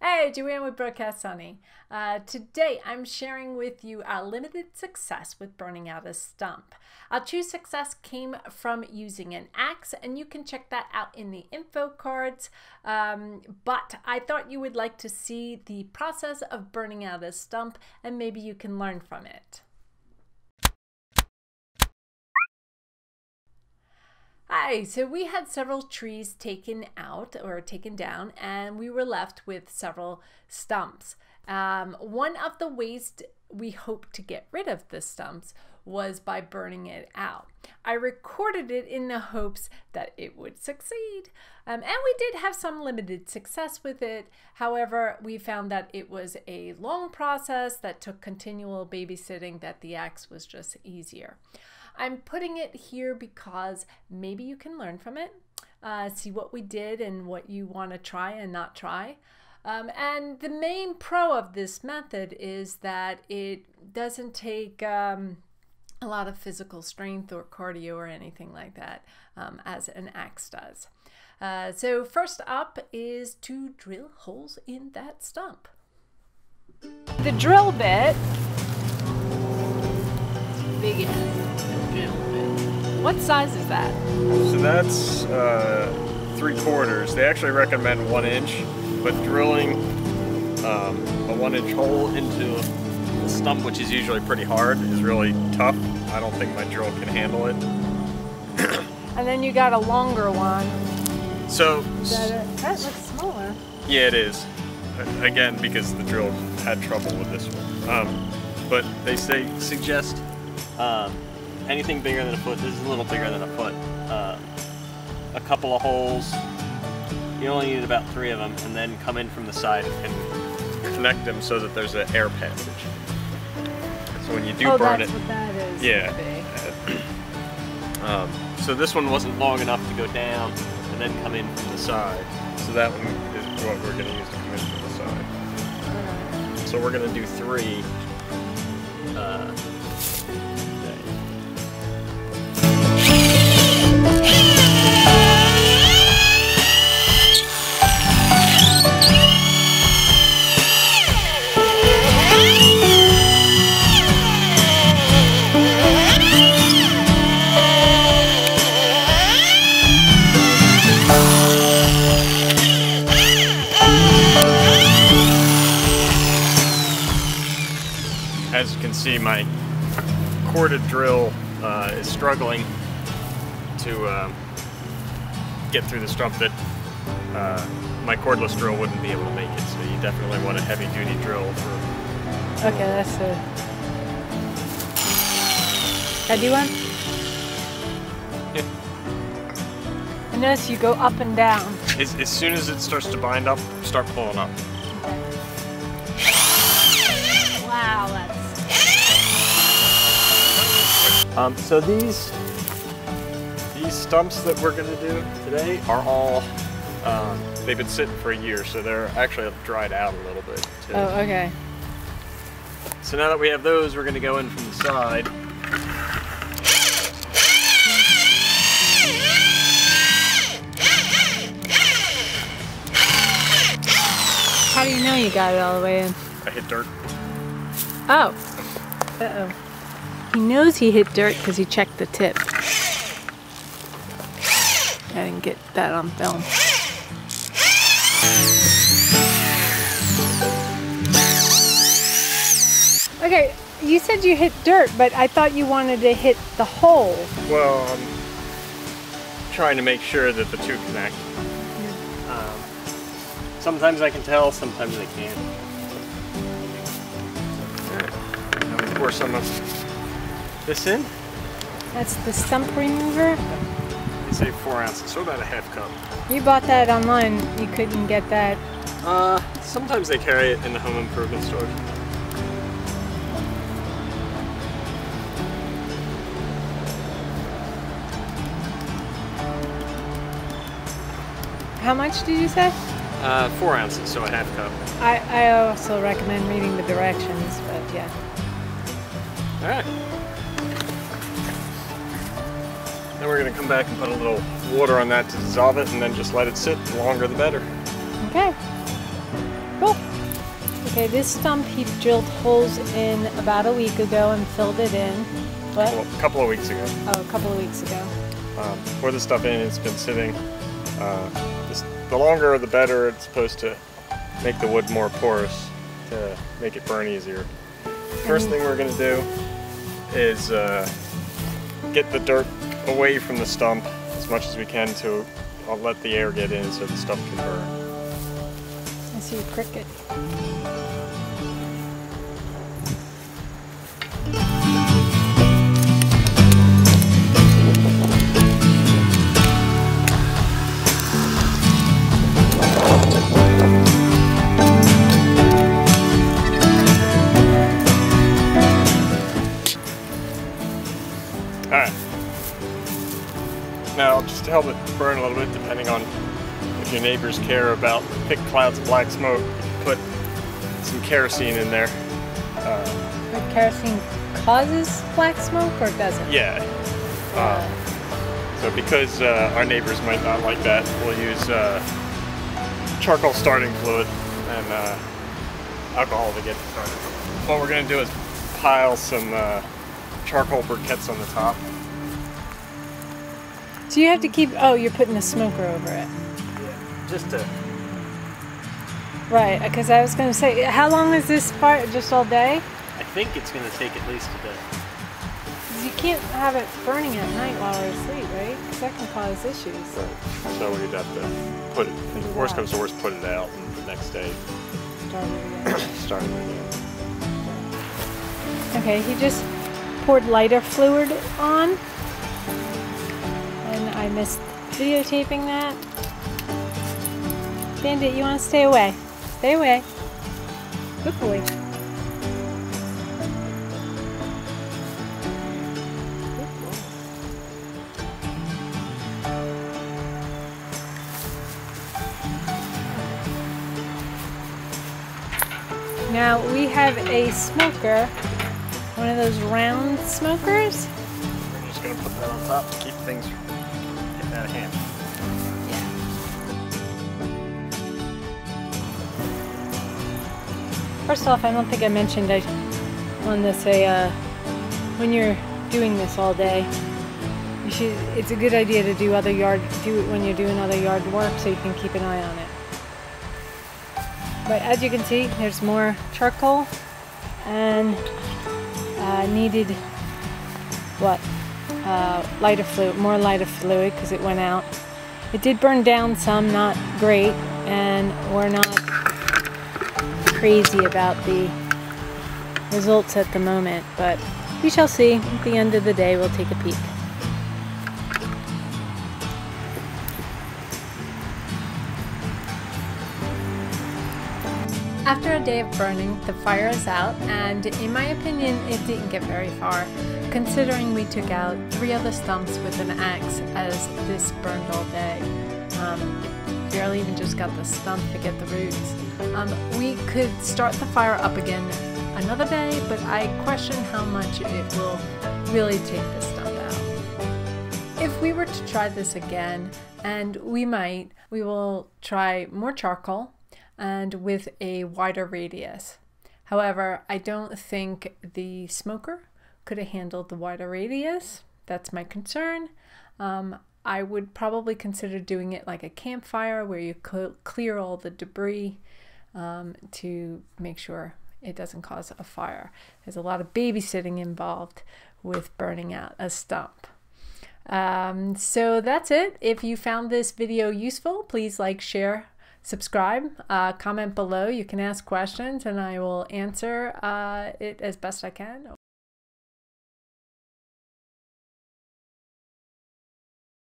Hey, Joanne with Broadcast Sunny. Today I'm sharing with you our limited success with burning out a stump. Our true success came from using an axe, and you can check that out in the info cards. But I thought you would like to see the process of burning out a stump, and maybe you can learn from it. Hi, so we had several trees taken out or taken down, and we were left with several stumps. One of the ways we hoped to get rid of the stumps was by burning it out. I recorded it in the hopes that it would succeed, and we did have some limited success with it. However, we found that it was a long process that took continual babysitting, that the axe was just easier. I'm putting it here because maybe you can learn from it, see what we did and what you want to try and not try. And the main pro of this method is that it doesn't take a lot of physical strength or cardio or anything like that, as an axe does. So first up is to drill holes in that stump. The drill bit, big ass. What size is that? So that's 3/4. They actually recommend 1 inch, but drilling a 1-inch hole into a stump, which is usually pretty hard, is really tough. I don't think my drill can handle it. And then you got a longer one. So that looks smaller. Yeah, it is. Again, because the drill had trouble with this one. But they suggest anything bigger than a foot. This is a little bigger than a foot. A couple of holes. You only need about 3 of them, and then come in from the side and connect them so that there's an air passage. So when you do burn it, that's what that is. Yeah. So this one wasn't long enough to go down and then come in from the side. So that one is what we're going to use to come in from the side. So we're going to do 3. As you can see, my corded drill is struggling to get through the stump that my cordless drill wouldn't be able to make it. So you definitely want a heavy-duty drill for. Okay, that's it. Can I do one? Yeah. I notice you go up and down. As soon as it starts to bind up, start pulling up. Wow, that's... So these stumps that we're going to do today are all, they've been sitting for a year, so they're actually dried out a little bit too. Oh, okay. So now that we have those, we're going to go in from the side. How do you know you got it all the way in? I hit dirt. Oh. Uh-oh. He knows he hit dirt because he checked the tip. I didn't get that on film. Okay, you said you hit dirt, but I thought you wanted to hit the hole. Well, I'm trying to make sure that the two connect. Sometimes I can tell, sometimes I can't. Alright, now we pour some of this in. That's the Stump Remover? They say 4 ounces, so about a half cup. You bought that online, you couldn't get that. Sometimes they carry it in the home improvement stores. How much did you say? 4 ounces, so a half cup. I also recommend reading the directions, but yeah. Alright. Then we're going to come back and put a little water on that to dissolve it, and then just let it sit. The longer the better. Okay. Cool. Okay, this stump he drilled holes in about a week ago and filled it in. What? A couple of weeks ago. Oh, a couple of weeks ago. Pour the stuff in, it's been sitting. The longer the better. It's supposed to make the wood more porous to make it burn easier. First thing we're going to do is get the dirt away from the stump as much as we can to let the air get in so the stump can burn. I see a cricket. Alright. Now, just to help it burn a little bit, depending on if your neighbors care about thick clouds of black smoke, put some kerosene in there. But kerosene causes black smoke or doesn't? Yeah. So because our neighbors might not like that, we'll use charcoal starting fluid and alcohol to get it started. What we're going to do is pile some charcoal briquettes on the top. So you have to keep, oh, you're putting a smoker over it. Yeah, just to... Right, because I was going to say, how long is this fire? Just all day? I think it's going to take at least a day. 'Cause you can't have it burning at night while we're asleep, right? Because that can cause issues. Right. So we'd have to put it, if worst comes to worst, put it out, and the next day Start it again. start it again. Okay, he just poured lighter fluid on. And I missed videotaping that. Bandit, you want to stay away? Stay away. Good boy. Good boy. Now we have a smoker, one of those round smokers. We're just going to put that on top to keep things from getting out of hand. First off, I don't think I mentioned, I wanted to say, when you're doing this all day, it's a good idea to do it when you're doing other yard work so you can keep an eye on it. But as you can see, there's more charcoal and needed, lighter fluid, more lighter fluid because it went out. It did burn down some, not great, and we're not crazy about the results at the moment, but we shall see. At the end of the day, we'll take a peek. After a day of burning, the fire is out, and in my opinion, it didn't get very far, considering we took out 3 other stumps with an axe as this burned all day. Barely even just got the stump to get the roots. We could start the fire up again another day, but I question how much it will really take the stump out. If we were to try this again, and we will try more charcoal and with a wider radius. However, I don't think the smoker could have handled the wider radius. That's my concern. I would probably consider doing it like a campfire where you could clear all the debris to make sure it doesn't cause a fire. There's a lot of babysitting involved with burning out a stump. So that's it. If you found this video useful, please like, share, subscribe, comment below. You can ask questions and I will answer it as best I can.